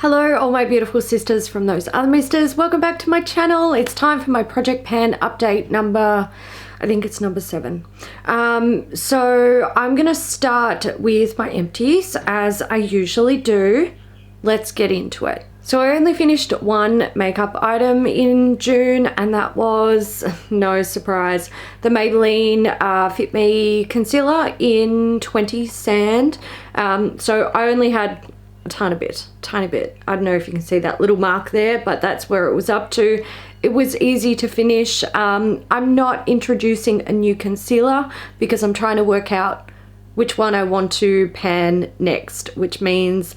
Hello all my beautiful sisters from those other misters, welcome back to my channel. It's time for my project pan update number, I think it's number 7. So I'm gonna start with my empties as I usually do. Let's get into it. So I only finished one makeup item in June, and that was, no surprise, the Maybelline Fit Me Concealer in 20 Sand. So I only had a tiny bit. I don't know if you can see that little mark there, but that's where it was up to. It was easy to finish. I'm not introducing a new concealer because I'm trying to work out which one I want to pan next, which means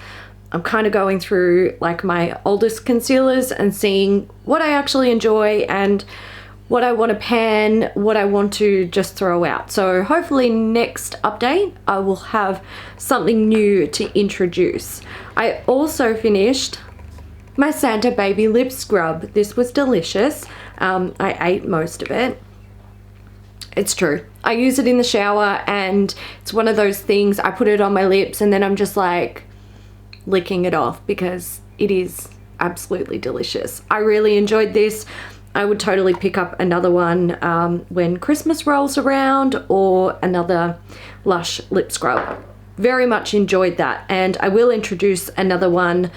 I'm kind of going through like my oldest concealers and seeing what I actually enjoy and what I want to pan, what I want to just throw out. So hopefully next update I will have something new to introduce. I also finished my Santa Baby lip scrub. This was delicious. I ate most of it. It's true. I use it in the shower and it's one of those things, I put it on my lips and then I'm just like licking it off because it is absolutely delicious. I really enjoyed this. I would totally pick up another one when Christmas rolls around, or another Lush lip scrub. Very much enjoyed that, and I will introduce another one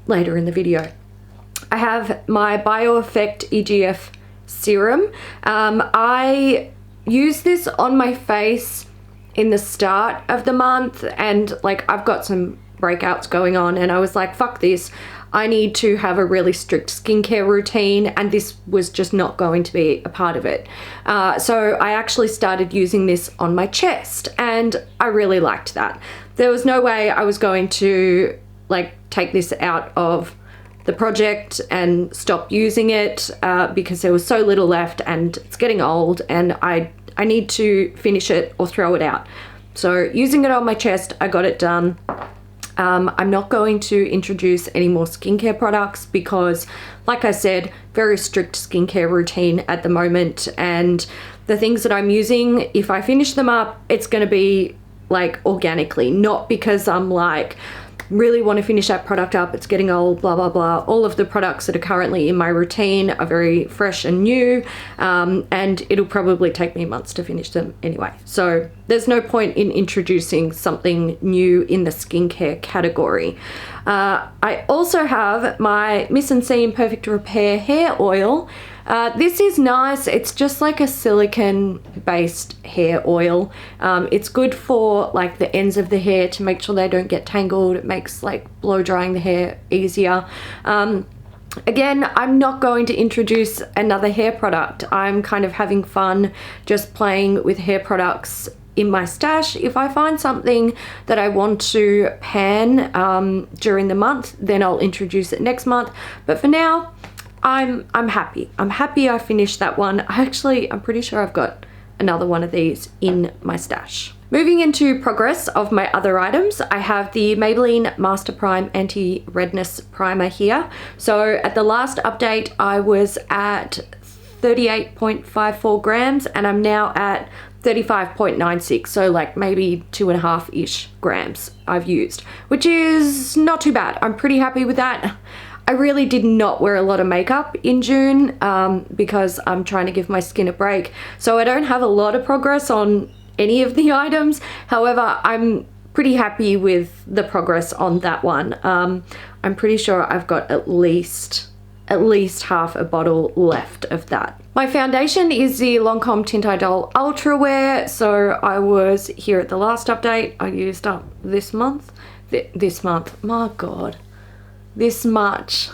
later in the video. I have my BioEffect EGF serum. I use this on my face in the start of the month, and like I've got some breakouts going on and I was like, fuck this. I need to have a really strict skincare routine, and this was just not going to be a part of it. So I actually started using this on my chest and I really liked that. There was no way I was going to like take this out of the project and stop using it because there was so little left and it's getting old and I need to finish it or throw it out. So using it on my chest, I got it done. I'm not going to introduce any more skincare products because, like I said, very strict skincare routine at the moment, and the things that I'm using, if I finish them up, it's going to be like organically, not because I'm like really want to finish that product up, it's getting old, blah blah blah. All of the products that are currently in my routine are very fresh and new, and it'll probably take me months to finish them anyway, so there's no point in introducing something new in the skincare category. I also have my Miss and See Perfect Repair hair oil. This is nice. It's just like a silicone based hair oil. It's good for like the ends of the hair to make sure they don't get tangled. It makes like blow drying the hair easier. Again, I'm not going to introduce another hair product. I'm kind of having fun just playing with hair products in my stash. If I find something that I want to pan during the month, then I'll introduce it next month. But for now, I'm happy. I'm happy I finished that one. I'm pretty sure I've got another one of these in my stash. Moving into progress of my other items, I have the Maybelline Master Prime Anti-Redness Primer here. So at the last update, I was at 38.54 grams and I'm now at 35.96, so like maybe 2.5-ish grams I've used, which is not too bad. I'm pretty happy with that. I really did not wear a lot of makeup in June because I'm trying to give my skin a break. So I don't have a lot of progress on any of the items. However, I'm pretty happy with the progress on that one. I'm pretty sure I've got at least half a bottle left of that. My foundation is the Lancome Tint Idol Ultra Wear. So I was here at the last update. I used up this month. This month, my God. This much.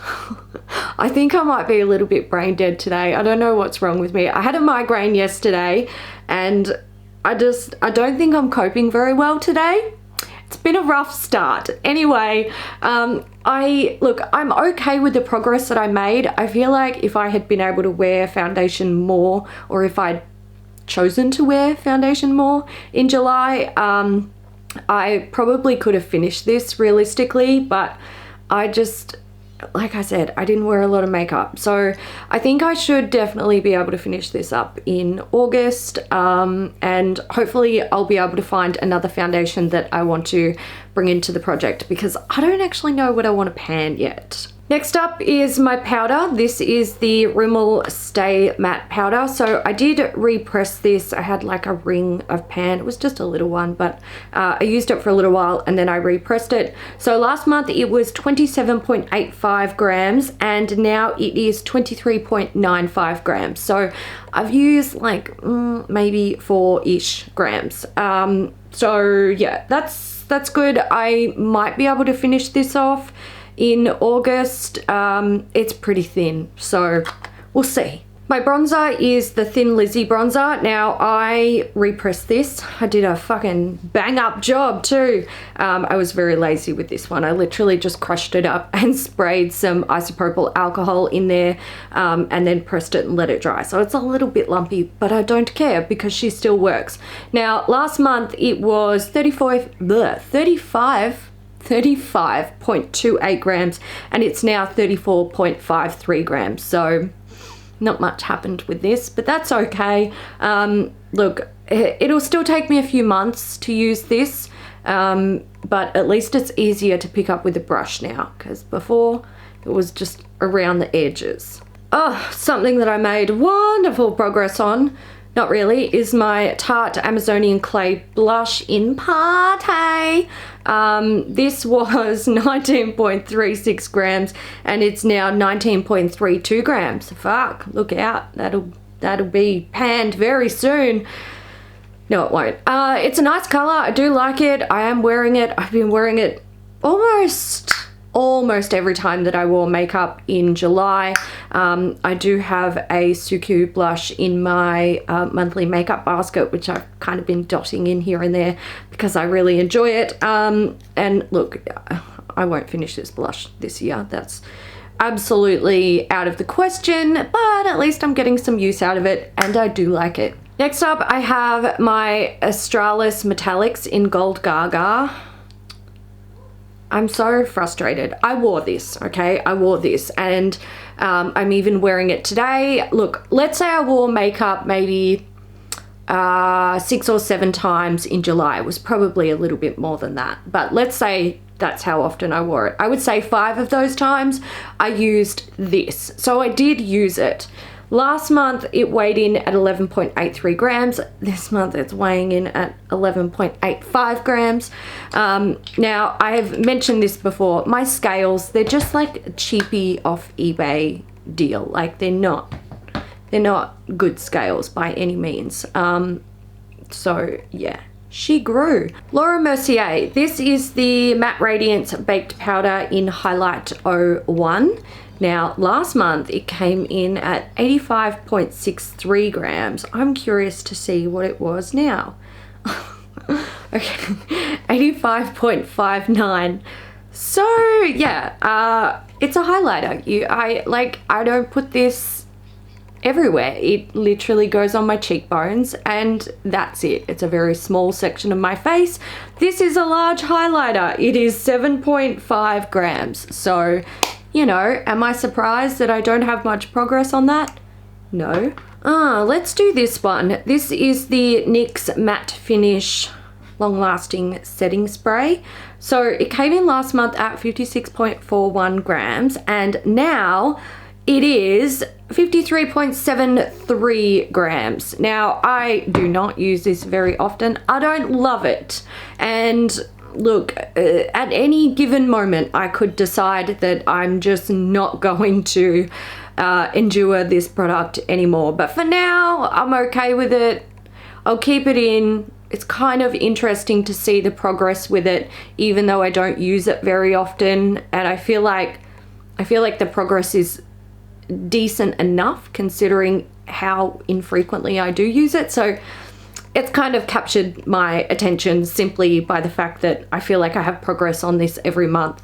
I think I might be a little bit brain dead today. I don't know what's wrong with me. I had a migraine yesterday and I don't think I'm coping very well today. It's been a rough start. Anyway, I'm okay with the progress that I made. I feel like if I had been able to wear foundation more, or if I'd chosen to wear foundation more in July, I probably could have finished this realistically, but like I said, I didn't wear a lot of makeup. So I think I should definitely be able to finish this up in August. And hopefully I'll be able to find another foundation that I want to bring into the project, because I don't actually know what I want to pan yet. Next up is my powder. This is the Rimmel Stay Matte Powder. So I did repress this. I had like a ring of pan. It was just a little one, but I used it for a little while and then I repressed it. So last month it was 27.85 grams and now it is 23.95 grams. So I've used like maybe 4-ish grams. So yeah, that's good. I might be able to finish this off in August. It's pretty thin, so we'll see. My bronzer is the Thin Lizzy bronzer. Now I repressed this. I did a fucking bang up job too. I was very lazy with this one. I literally just crushed it up and sprayed some isopropyl alcohol in there and then pressed it and let it dry. So it's a little bit lumpy, but I don't care because she still works. Now last month it was 35.28 grams and it's now 34.53 grams. So not much happened with this, but that's okay. Look, it'll still take me a few months to use this, but at least it's easier to pick up with a brush now, because before it was just around the edges. Oh, something that I made wonderful progress on, not really, is my Tarte Amazonian Clay Blush in Party. This was 19.36 grams and it's now 19.32 grams. Fuck, look out. That'll be panned very soon. No, it won't. It's a nice color. I do like it. I am wearing it. I've been wearing it almost every time that I wore makeup in July. I do have a Suku blush in my monthly makeup basket, which I've kind of been dotting in here and there because I really enjoy it. And look, I won't finish this blush this year. That's absolutely out of the question, but at least I'm getting some use out of it and I do like it. Next up, I have my Australis Metallics in Gold Gaga. I'm so frustrated. I wore this, okay? I wore this and I'm even wearing it today. Look, let's say I wore makeup maybe 6 or 7 times in July. It was probably a little bit more than that, but let's say that's how often I wore it. I would say 5 of those times I used this. So I did use it. Last month it weighed in at 11.83 grams. This month it's weighing in at 11.85 grams. Now I have mentioned this before, my scales, they're just like a cheapy off eBay deal. Like they're not good scales by any means. So yeah, she grew. Laura Mercier, this is the Matte Radiance Baked Powder in Highlight 01. Now, last month it came in at 85.63 grams. I'm curious to see what it was now. Okay, 85.59. So yeah, it's a highlighter. I don't put this everywhere. It literally goes on my cheekbones and that's it. It's a very small section of my face. This is a large highlighter. It is 7.5 grams. So, you know, am I surprised that I don't have much progress on that? No. Let's do this one. This is the NYX Matte Finish Long Lasting Setting Spray. So it came in last month at 56.41 grams and now it is 53.73 grams. Now, I do not use this very often. I don't love it. And look, at any given moment, I could decide that I'm just not going to endure this product anymore. But for now, I'm okay with it. I'll keep it in. It's kind of interesting to see the progress with it, even though I don't use it very often. And I feel like the progress is decent enough considering how infrequently I do use it. So it's kind of captured my attention simply by the fact that I feel like I have progress on this every month,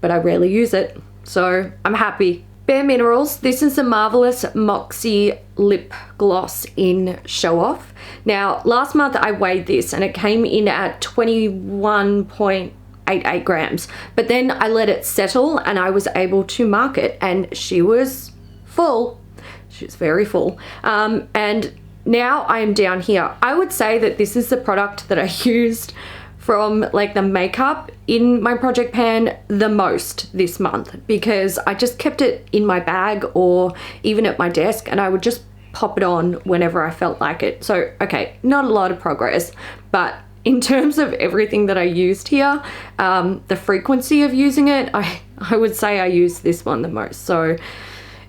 but I rarely use it. So I'm happy. Bare Minerals, this is a Marvelous Moxie Lip Gloss in Show Off. Now, last month I weighed this and it came in at 21.8 0.88 grams. But then I let it settle and I was able to mark it, and she was full. She was very full. And now I am down here. I would say that this is the product that I used from like the makeup in my project pan the most this month, because I just kept it in my bag or even at my desk, and I would just pop it on whenever I felt like it. So, okay, not a lot of progress, but in terms of everything that I used here, the frequency of using it, I would say I use this one the most. So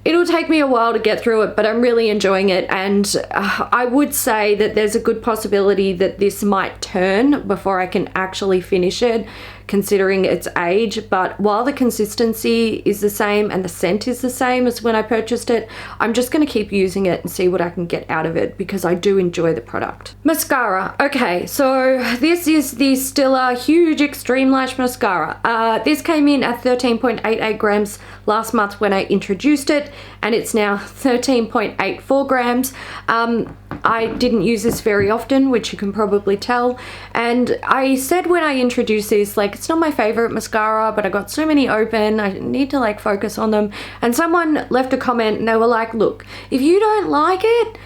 it'll take me a while to get through it, but I'm really enjoying it. And I would say that there's a good possibility that this might turn before I can actually finish it, considering its age. But while the consistency is the same and the scent is the same as when I purchased it, I'm just going to keep using it and see what I can get out of it, because I do enjoy the product. Mascara. Okay, so this is the Stila Huge Extreme Lash Mascara. This came in at 13.88 grams last month when I introduced it, and it's now 13.84 grams. I didn't use this very often, which you can probably tell, and I said when I introduced this, like, it's not my favorite mascara, but I got so many open, I need to like focus on them. And someone left a comment and they were like, look, if you don't like it,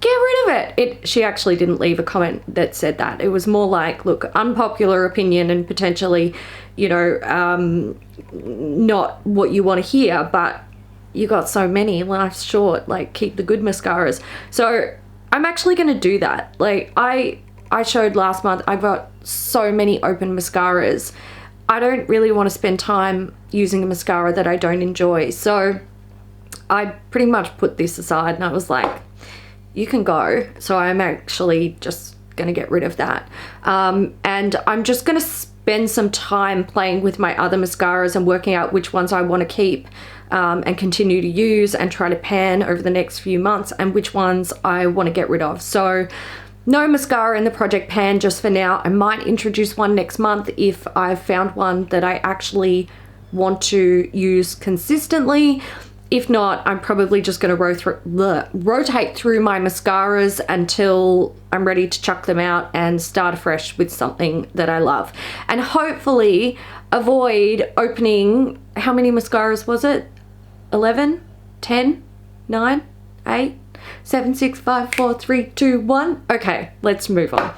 get rid of it. She actually didn't leave a comment that said that. It was more like, look, unpopular opinion and potentially, you know, not what you want to hear, but you got so many, life's short, like keep the good mascaras. So I'm actually going to do that. Like I showed last month, I got so many open mascaras. I don't really want to spend time using a mascara that I don't enjoy. So I pretty much put this aside and I was like, you can go. So I'm actually just going to get rid of that. And I'm just going to spend some time playing with my other mascaras and working out which ones I want to keep and continue to use and try to pan over the next few months, and which ones I want to get rid of. So no mascara in the project pan just for now. I might introduce one next month if I've found one that I actually want to use consistently. If not, I'm probably just going to rotate through my mascaras until I'm ready to chuck them out and start afresh with something that I love. And hopefully avoid opening, how many mascaras was it? 11, 10, 9, 8, 7, 6, 5, 4, 3, 2, 1. Okay, let's move on.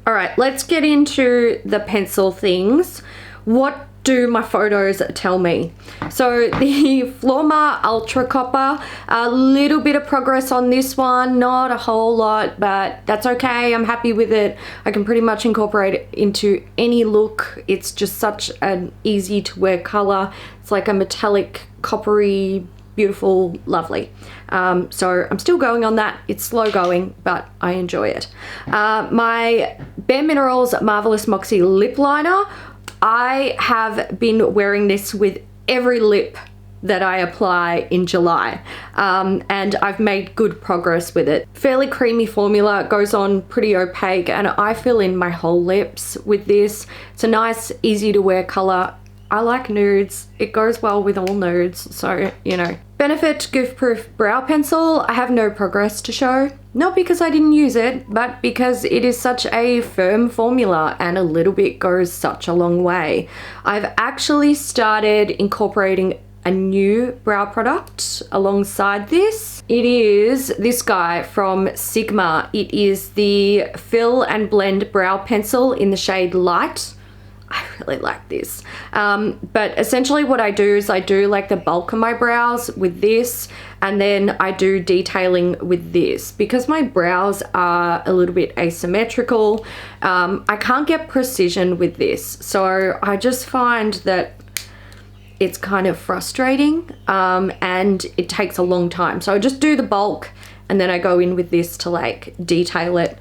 All right, let's get into the pencil things. What do my photos tell me? So the Flormar Ultra Copper, a little bit of progress on this one, not a whole lot, but that's okay. I'm happy with it. I can pretty much incorporate it into any look. It's just such an easy to wear color. It's like a metallic, coppery, beautiful, lovely. So I'm still going on that. It's slow going, but I enjoy it. My Bare Minerals Marvelous Moxie Lip Liner, I have been wearing this with every lip that I apply in July, and I've made good progress with it. Fairly creamy formula, goes on pretty opaque, and I fill in my whole lips with this. It's a nice, easy to wear color. I like nudes. It goes well with all nudes, so, you know. Benefit Goof Proof Brow Pencil. I have no progress to show. Not because I didn't use it, but because it is such a firm formula and a little bit goes such a long way. I've actually started incorporating a new brow product alongside this. It is this guy from Sigma. It is the Fill and Blend Brow Pencil in the shade Light. I really like this. But essentially what I do is I do like the bulk of my brows with this, and then I do detailing with this. Because my brows are a little bit asymmetrical, I can't get precision with this. So I just find that it's kind of frustrating, and it takes a long time. So I just do the bulk and then I go in with this to like detail it.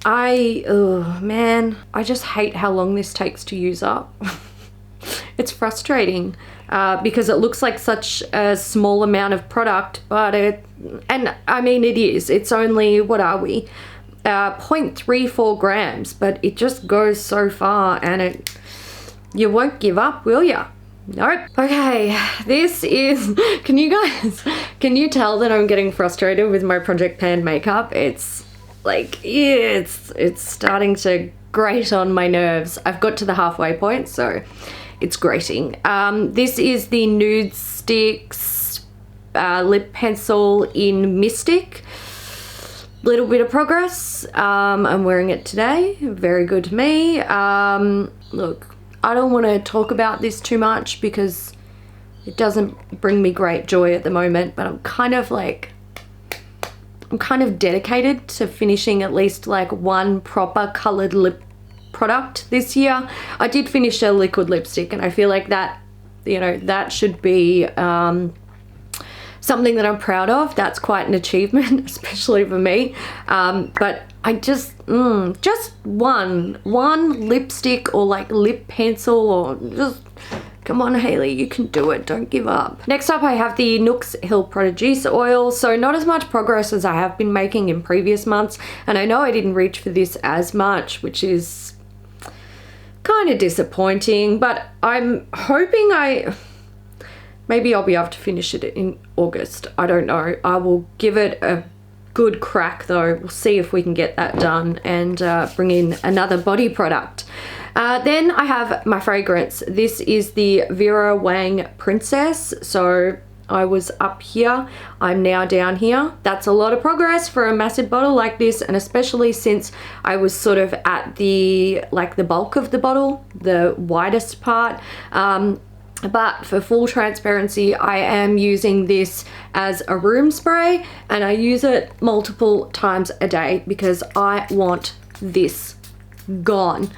Oh man, I just hate how long this takes to use up. It's frustrating because it looks like such a small amount of product, but and I mean it is, it's only, what are we? 0.34 grams, but it just goes so far, and you won't give up, will ya? Nope. Okay, this is, can you tell that I'm getting frustrated with my project pan makeup? It's like, it's starting to grate on my nerves. I've got to the halfway point, so it's grating. This is the Nudestix lip pencil in Mystic. Little bit of progress. I'm wearing it today. Very good to me. Look, I don't want to talk about this too much because it doesn't bring me great joy at the moment, but I'm kind of dedicated to finishing at least like one proper colored lip product this year. I did finish a liquid lipstick, and I feel like that, you know, that should be something that I'm proud of. That's quite an achievement, especially for me. But I just one lipstick or like lip pencil, or just come on, Hayley, you can do it. Don't give up. Next up, I have the Nooks Hill Produce oil. So not as much progress as I have been making in previous months. And I know I didn't reach for this as much, which is kind of disappointing, but I'm hoping maybe I'll be able to finish it in August. I don't know. I will give it a good crack though. We'll see if we can get that done and bring in another body product. Then I have my fragrance. This is the Vera Wang Princess. So I was up here, I'm now down here. That's a lot of progress for a massive bottle like this, and especially since I was sort of at the bulk of the bottle, the widest part. But for full transparency, I am using this as a room spray, and I use it multiple times a day because I want this gone.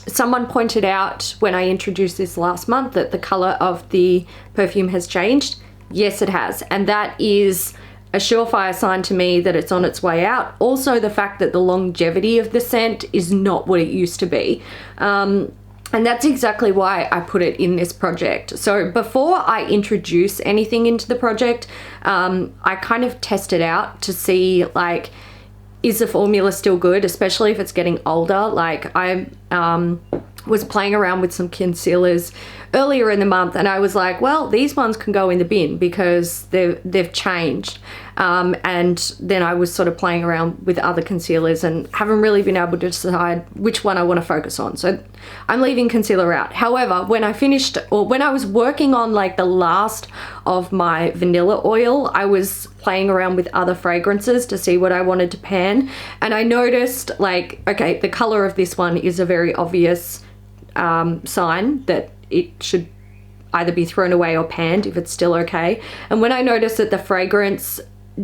Someone pointed out when I introduced this last month that the color of the perfume has changed. Yes, it has, and that is a surefire sign to me that it's on its way out. Also, the fact that the longevity of the scent is not what it used to be. And that's exactly why I put it in this project. So before I introduce anything into the project, I kind of test it out to see, like, is the formula still good, especially if it's getting older. Like, I was playing around with some concealers earlier in the month, and I was like, well, these ones can go in the bin because they've changed. And then I was sort of playing around with other concealers and haven't really been able to decide which one I want to focus on. So I'm leaving concealer out. However, when I finished, or when I was working on like the last of my vanilla oil, I was playing around with other fragrances to see what I wanted to pan. And I noticed, like, okay, the color of this one is a very obvious sign that it should either be thrown away or panned if it's still okay. And when I noticed that the fragrance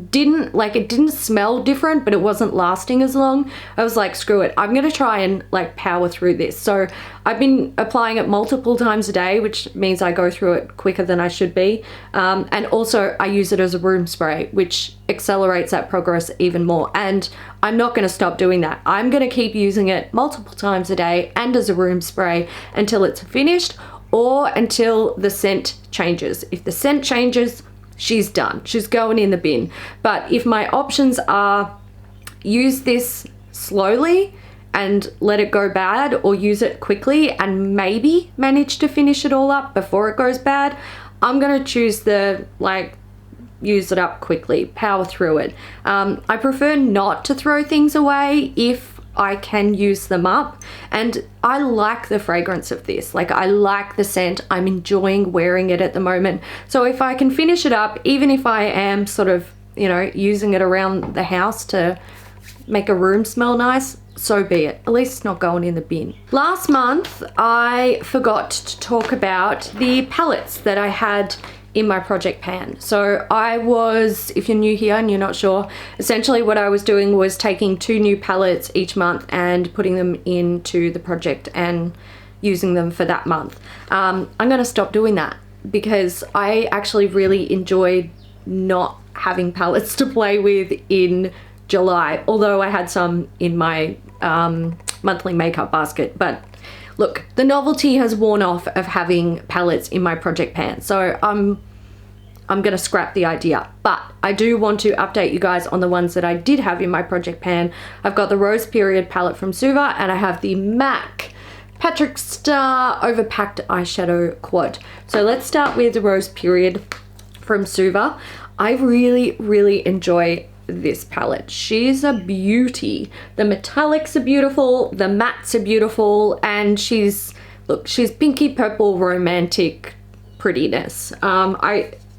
didn't smell different, but it wasn't lasting as long, I was like, screw it, I'm gonna try and like power through this. So I've been applying it multiple times a day, which means I go through it quicker than I should be. And also I use it as a room spray, which accelerates that progress even more. And I'm not gonna stop doing that. I'm gonna keep using it multiple times a day and as a room spray until it's finished, or until the scent changes. If the scent changes, she's done. She's going in the bin. But if my options are use this slowly and let it go bad, or use it quickly and maybe manage to finish it all up before it goes bad, I'm gonna choose the, like, use it up quickly, power through it. I prefer not to throw things away if I can use them up, and I like the fragrance of this. Like, I like the scent. I'm enjoying wearing it at the moment. So if I can finish it up, even if I am sort of, you know, using it around the house to make a room smell nice, so be it. At least it's not going in the bin. Last month, I forgot to talk about the palettes that I had in my project pan. So I was, if you're new here and you're not sure, essentially what I was doing was taking 2 new palettes each month and putting them into the project and using them for that month. I'm gonna stop doing that because I actually really enjoyed not having palettes to play with in July, although I had some in my monthly makeup basket. But look, the novelty has worn off of having palettes in my project pan, so I'm gonna scrap the idea. But I do want to update you guys on the ones that I did have in my project pan. I've got the Rose Period palette from Suva, and I have the MAC Patrick Starr Overpacked Eyeshadow Quad. So let's start with the Rose Period from Suva. I really, really enjoy this palette. She's a beauty. The metallics are beautiful, the mattes are beautiful, and she's pinky purple romantic prettiness.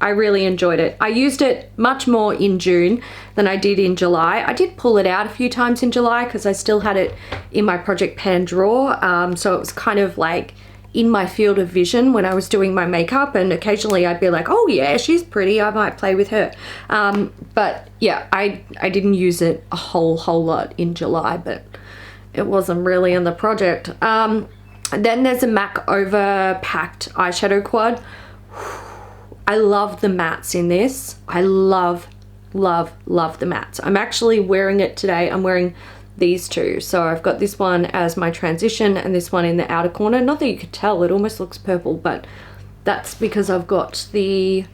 I really enjoyed it. I used it much more in June than I did in July. I did pull it out a few times in July because I still had it in my project pan drawer. So it was kind of like in my field of vision when I was doing my makeup, and occasionally I'd be like, oh yeah, she's pretty, I might play with her. But yeah, I didn't use it a whole lot in July, but it wasn't really in the project. Then there's a MAC Overpacked eyeshadow quad. I love the mattes in this. I love the mattes. I'm actually wearing it today. I'm wearing these two. So I've got this one as my transition and this one in the outer corner. Not that you could tell, it almost looks purple, but that's because I've got the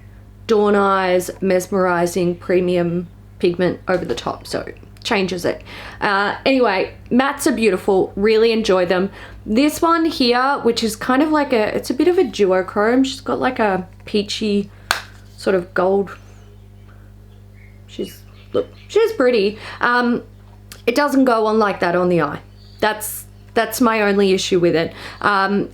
Dawn Eyes Mesmerizing Premium Pigment over the top, so it changes it. Anyway, mattes are beautiful, really enjoy them. This one here, which is kind of like it's a bit of a duochrome. She's got like a peachy sort of gold. She's pretty. It doesn't go on like that on the eye. That's my only issue with it.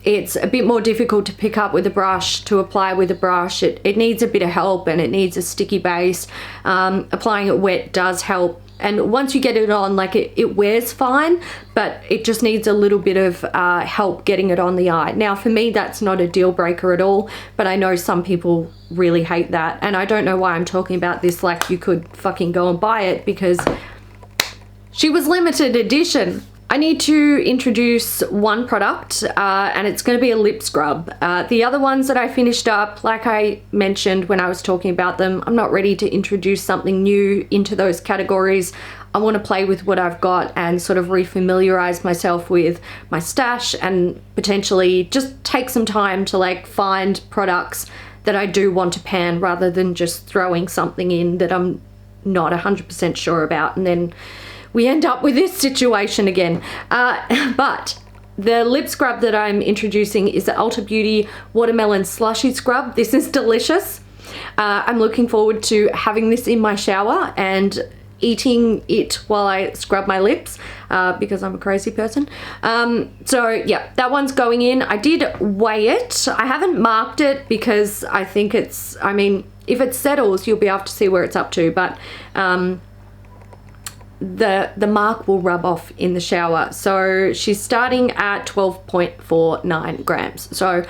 It's a bit more difficult to pick up with a brush, to apply with a brush. It needs a bit of help, and it needs a sticky base. Applying it wet does help. And once you get it on, like it wears fine, but it just needs a little bit of help getting it on the eye. Now for me, that's not a deal breaker at all, but I know some people really hate that. And I don't know why I'm talking about this like you could fucking go and buy it, because she was limited edition. I need to introduce one product, and it's going to be a lip scrub. The other ones that I finished up, like I mentioned when I was talking about them, I'm not ready to introduce something new into those categories. I want to play with what I've got and sort of refamiliarize myself with my stash, and potentially just take some time to like find products that I do want to pan, rather than just throwing something in that I'm not 100% sure about, and then we end up with this situation again. But the lip scrub that I'm introducing is the Ulta Beauty Watermelon Slushy Scrub. This is delicious. I'm looking forward to having this in my shower and eating it while I scrub my lips, because I'm a crazy person. So yeah, that one's going in. I did weigh it. I haven't marked it because I think if it settles, you'll be able to see where it's up to, but the mark will rub off in the shower. So she's starting at 12.49 grams. So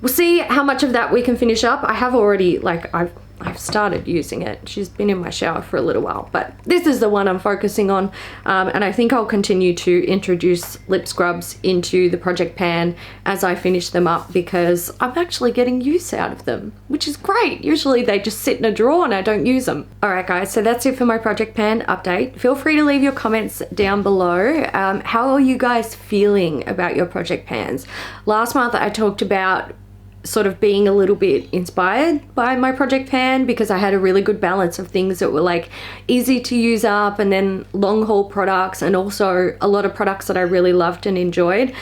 we'll see how much of that we can finish up. I have already, like, I've started using it. She's been in my shower for a little while, but this is the one I'm focusing on. And I think I'll continue to introduce lip scrubs into the project pan as I finish them up, because I'm actually getting use out of them, which is great. Usually they just sit in a drawer and I don't use them. All right, guys, so that's it for my project pan update. Feel free to leave your comments down below. How are you guys feeling about your project pans? Last month I talked about sort of being a little bit inspired by my project pan, because I had a really good balance of things that were like easy to use up, and then long haul products, and also a lot of products that I really loved and enjoyed.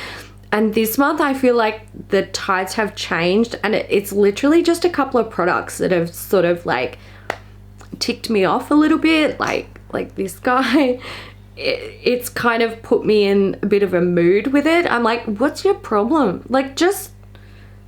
And this month I feel like the tides have changed, and it's literally just a couple of products that have sort of like ticked me off a little bit, like this guy. It's kind of put me in a bit of a mood with it. I'm like, what's your problem? Like, just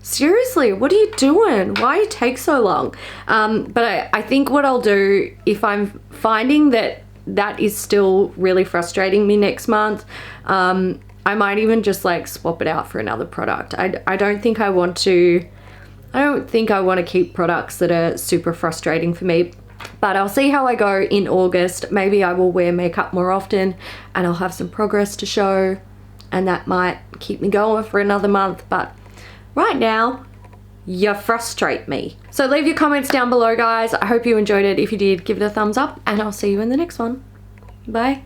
seriously, what are you doing? Why you take so long? But I think what I'll do, if I'm finding that is still really frustrating me next month, I might even just like swap it out for another product. I don't think I want to keep products that are super frustrating for me. But I'll see how I go in August. Maybe I will wear makeup more often and I'll have some progress to show, and that might keep me going for another month. But right now, you frustrate me. So leave your comments down below, guys. I hope you enjoyed it. If you did, give it a thumbs up, and I'll see you in the next one. Bye.